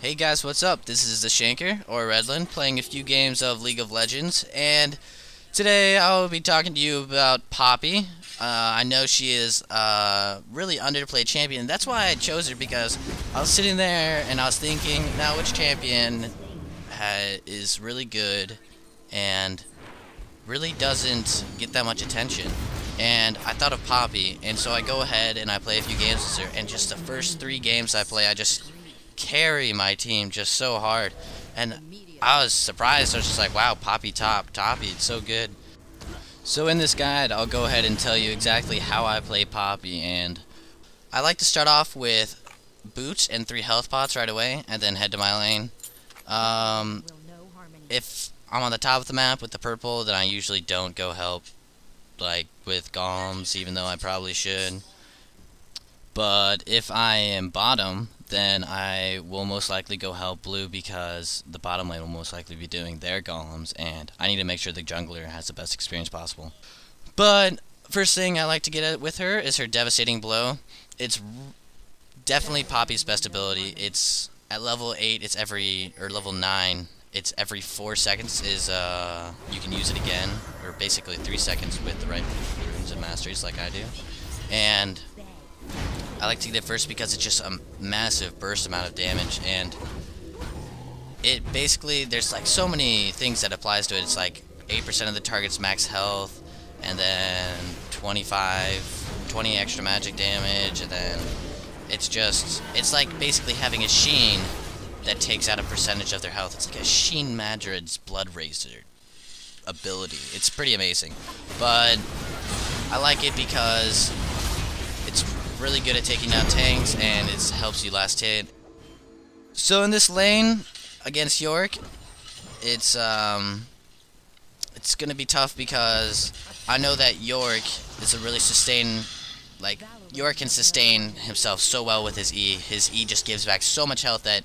Hey guys, what's up? This is TheShankerr, or Redland, playing a few games of League of Legends, and today I will be talking to you about Poppy. I know she is a really underplayed champion. That's why I chose her, because I was sitting there and I was thinking, now which champion is really good and really doesn't get that much attention. And I thought of Poppy, and so I go ahead and I play a few games with her, and just the first 3 games I play, I just carry my team just so hard, and I was surprised. I was just like, wow, Toppy, it's so good. So in this guide, I'll go ahead and tell you exactly how I play Poppy, and I like to start off with boots and 3 health pots right away, and then head to my lane. If I'm on the top of the map with the purple, then I usually don't go help, like with golems, even though I probably should. But if I am bottom, then I will most likely go help blue, because the bottom lane will most likely be doing their golems, and I need to make sure the jungler has the best experience possible. But first thing I like to get at with her is her devastating blow. It's definitely Poppy's best ability. It's at level 8, it's or level 9, it's every 4 seconds is you can use it again, or basically 3 seconds with the right runes and masteries like I do. And I like to get it first because it's just a massive burst amount of damage, and it basically, there's like so many things that applies to it. It's like 8% of the target's max health, and then 20 extra magic damage, and then it's like basically having a Sheen that takes out a percentage of their health. It's like a Sheen Madrid's Blood Razor ability. It's pretty amazing, but I like it because it's really good at taking down tanks, and it helps you last hit. So in this lane against York, it's gonna be tough, because I know that York is a really York can sustain himself so well with his E. His E just gives back so much health that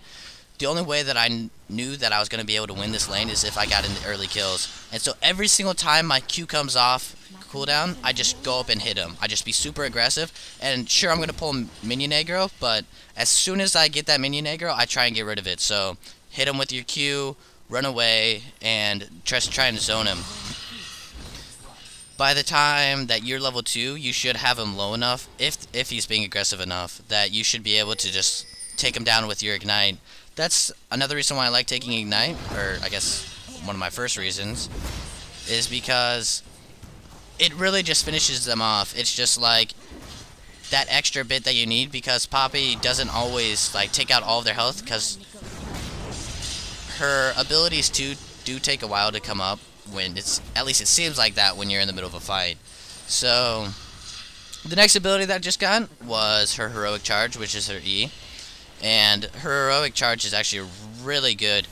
the only way that I knew that I was gonna be able to win this lane is if I got into early kills. And so every single time my Q comes off cooldown, I just go up and hit him. I just be super aggressive, and sure, I'm gonna pull minion aggro, but as soon as I get that minion aggro, I try and get rid of it. So hit him with your Q, run away, and try and zone him. By the time that you're level 2, you should have him low enough, if he's being aggressive enough, that you should be able to just take him down with your ignite. That's another reason why I like taking ignite, or I guess one of my first reasons, is because it really just finishes them off. It's just like that extra bit that you need, because Poppy doesn't always like take out all of their health, because her abilities do take a while to come up, when at least it seems like that when you're in the middle of a fight. So the next ability that I just got was her heroic charge, which is her E, and her heroic charge is actually really good.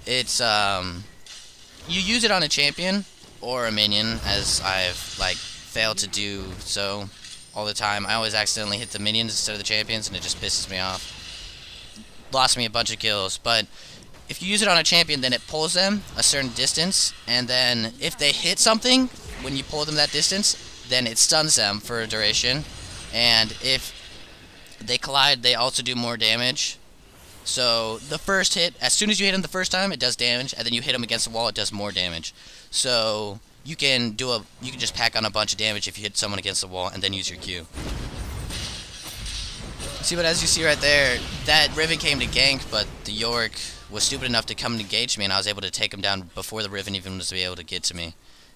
It's you use it on a champion or a minion, as I've failed to do so all the time. I always accidentally hit the minions instead of the champions, and it just pisses me off. Lost me a bunch of kills. But if you use it on a champion, then it pulls them a certain distance, and then if they hit something when you pull them that distance, then it stuns them for a duration, and if they collide, they also do more damage. So the first hit, as soon as you hit him the first time, it does damage, and then you hit him against the wall, it does more damage. So you can just pack on a bunch of damage if you hit someone against the wall and then use your Q. See, but as you see right there, that Riven came to gank, but the York was stupid enough to come and engage me, and I was able to take him down before the Riven even was able to get to me.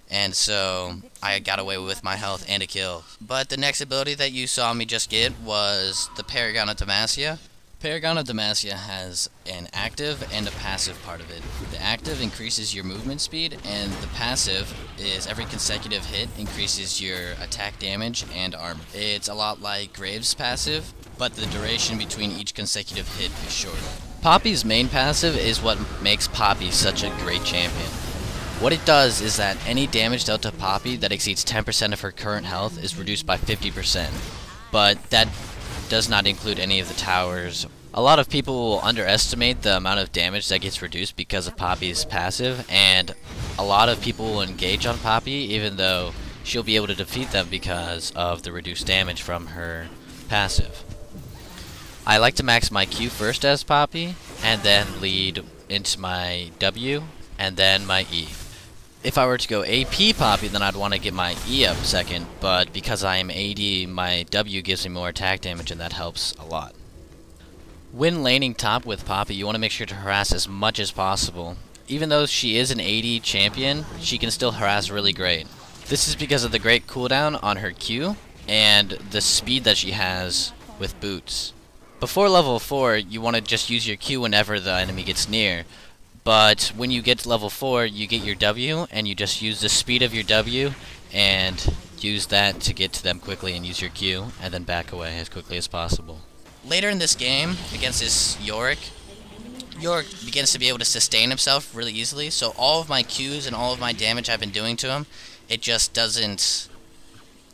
And so I got away with my health and a kill. But the next ability that you saw me just get was the Paragon of Demacia. Paragon of Demacia has an active and a passive part of it. The active increases your movement speed, and the passive is every consecutive hit increases your attack damage and armor. It's a lot like Graves' passive, but the duration between each consecutive hit is shorter. Poppy's main passive is what makes Poppy such a great champion. What it does is that any damage dealt to Poppy that exceeds 10% of her current health is reduced by 50%, but that does not include any of the towers. A lot of people will underestimate the amount of damage that gets reduced because of Poppy's passive, and a lot of people will engage on Poppy even though she'll be able to defeat them because of the reduced damage from her passive. I like to max my Q first as Poppy, and then lead into my W, and then my E. If I were to go AP Poppy, then I'd want to get my E up second, but because I am AD, my W gives me more attack damage, and that helps a lot. When laning top with Poppy, you want to make sure to harass as much as possible. Even though she is an AD champion, she can still harass really great. This is because of the great cooldown on her Q, and the speed that she has with boots. Before level 4, you want to just use your Q whenever the enemy gets near. But when you get to level 4, you get your W, and you just use the speed of your W, and use that to get to them quickly, and use your Q, and then back away as quickly as possible. Later in this game, against this Yorick begins to be able to sustain himself really easily, so all of my Qs and all of my damage I've been doing to him, it just doesn't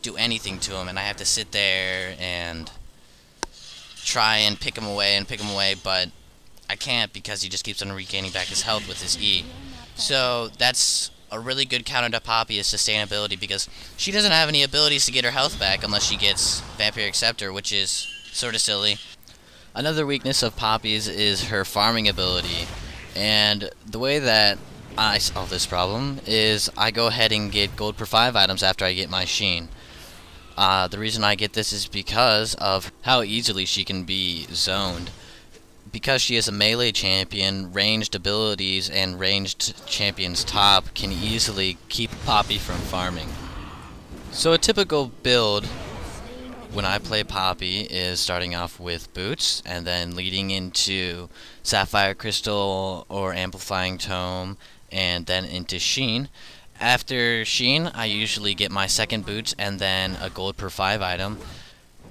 do anything to him, and I have to sit there and try and pick him away, but I can't because he just keeps on regaining back his health with his E. So that's a really good counter to Poppy is sustainability, because she doesn't have any abilities to get her health back unless she gets Vampiric Scepter, which is sort of silly. Another weakness of Poppy's is her farming ability, and the way that I solve this problem is I go ahead and get gold per 5 items after I get my Sheen. The reason I get this is because of how easily she can be zoned. Because she is a melee champion, ranged abilities and ranged champions top can easily keep Poppy from farming. So a typical build when I play Poppy is starting off with boots and then leading into Sapphire Crystal or Amplifying Tome and then into Sheen. After Sheen, I usually get my second boots and then a gold per 5 item.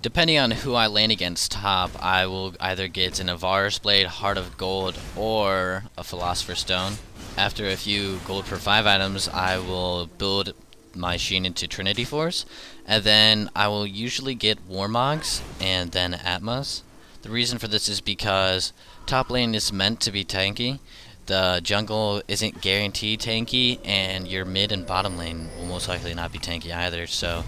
Depending on who I lane against top, I will either get an Avaris Blade, Heart of Gold, or a Philosopher's Stone. After a few gold per 5 items, I will build my Sheen into Trinity Force, and then I will usually get Warmogs and then Atmas. The reason for this is because top lane is meant to be tanky. The jungle isn't guaranteed tanky, and your mid and bottom lane will most likely not be tanky either, so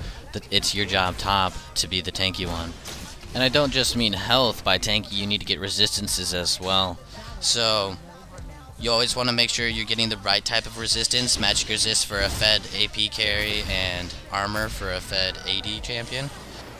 it's your job top to be the tanky one. And I don't just mean health. By tanky, you need to get resistances as well. So you always want to make sure you're getting the right type of resistance. Magic resist for a fed AP carry, and armor for a fed AD champion.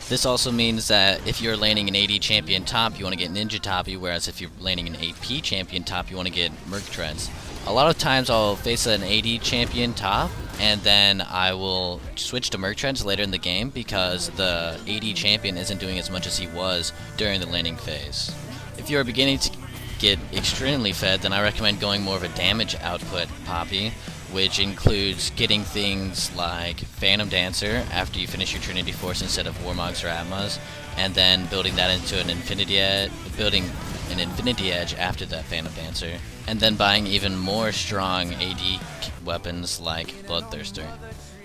This also means that if you're laning an AD champion top, you want to get Ninja Toppy, whereas if you're laning an AP champion top, you want to get Merc Treads. A lot of times I'll face an AD champion top, and then I will switch to Merc Treads later in the game because the AD champion isn't doing as much as he was during the laning phase. If you're beginning to get extremely fed, then I recommend going more of a damage output Poppy, which includes getting things like Phantom Dancer after you finish your Trinity Force instead of Warmogs or Atmas, and then building that into an Infinity Edge after that Phantom Dancer, and then buying even more strong AD weapons like Bloodthirster.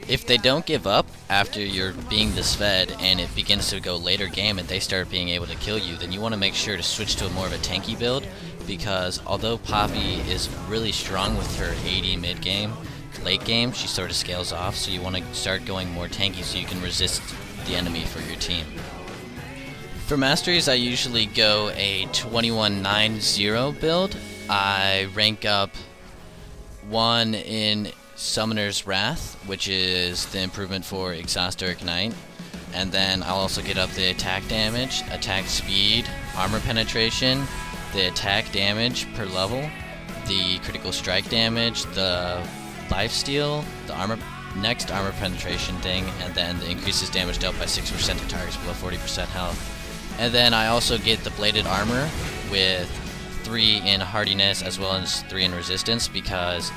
If they don't give up after you're being this fed and it begins to go later game and they start being able to kill you, then you want to make sure to switch to a more of a tanky build, because although Poppy is really strong with her AD mid game, late game she sort of scales off, so you want to start going more tanky so you can resist the enemy for your team. For masteries, I usually go a 21-9-0 build. I rank up 1 in Summoner's Wrath, which is the improvement for Exhaustoric Knight, and then I'll also get up the attack damage, attack speed, armor penetration, the attack damage per level, the critical strike damage, the lifesteal, the next armor penetration thing, and then the increases damage dealt by 6% to targets below 40% health. And then I also get the bladed armor with 3 in hardiness as well as 3 in resistance, because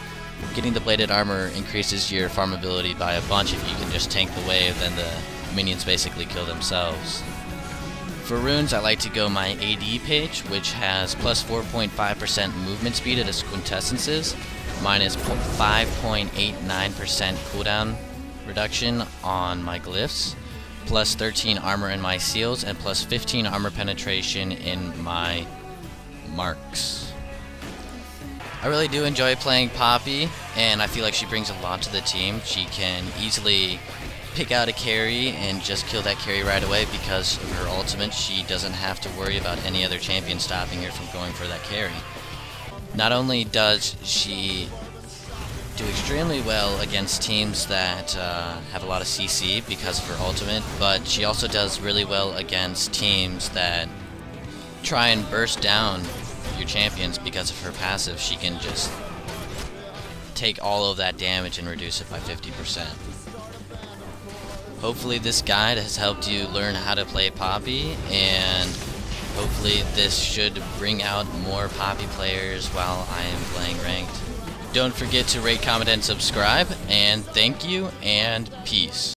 getting the bladed armor increases your farmability by a bunch. If you can just tank the wave, then the minions basically kill themselves. For runes, I like to go my AD page, which has plus 4.5% movement speed at its quintessences, minus 5.89% cooldown reduction on my glyphs, plus 13 armor in my seals, and plus 15 armor penetration in my marks. I really do enjoy playing Poppy, and I feel like she brings a lot to the team. She can easily pick out a carry and just kill that carry right away because of her ultimate. She doesn't have to worry about any other champion stopping her from going for that carry. Not only does she do extremely well against teams that have a lot of CC because of her ultimate, but she also does really well against teams that try and burst down your champions because of her passive. She can just take all of that damage and reduce it by 50%. Hopefully this guide has helped you learn how to play Poppy, and hopefully this should bring out more Poppy players while I am playing ranked. Don't forget to rate, comment, and subscribe, and thank you, and peace.